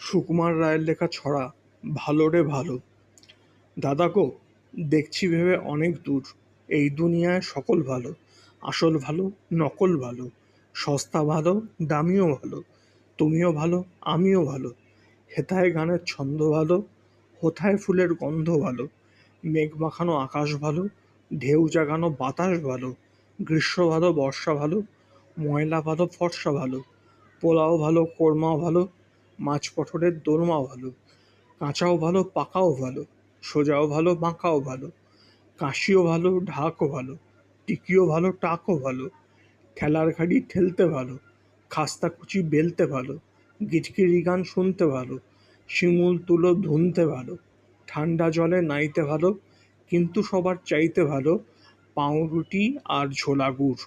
সুকুমার রায়ের লেখা ছড়া ভালো রে ভালো। দাদা গো, দেখছি ভেবে অনেক দূর, এই দুনিয়ায় সকল ভালো। আসল ভালো, নকল ভালো, সস্তা ভালো, দামিও ভালো। তুমিও ভালো, আমিও ভালো। হেথায় গানের ছন্দ ভালো, হোথায় ফুলের গন্ধ ভালো। মেঘ মাখানো আকাশ ভালো, ঢেউ জাগানো বাতাস ভালো। গ্রীষ্ম ভালো, বর্ষা ভালো, ময়লা ভালো, ফর্সা ভালো। পোলাও ভালো, কোরমাও ভালো, মাছ পটলের দোরমাও ভালো। কাঁচাও ভালো, পাকাও ভালো, সোজাও ভালো, বাঁকাও ভালো। কাশিও ভালো, ঢাকও ভালো, টিকিও ভালো, টাকও ভালো। ঠেলার গাড়ি ঠেলতে ভালো, খাস্তা কুচি বেলতে ভালো। গিটকিরি গান শুনতে ভালো, শিমুল তুলো ধুনতে ভালো। ঠান্ডা জলে নাইতে ভালো, কিন্তু সবার চাইতে ভালো পাউরুটি আর ঝোলা গুড়।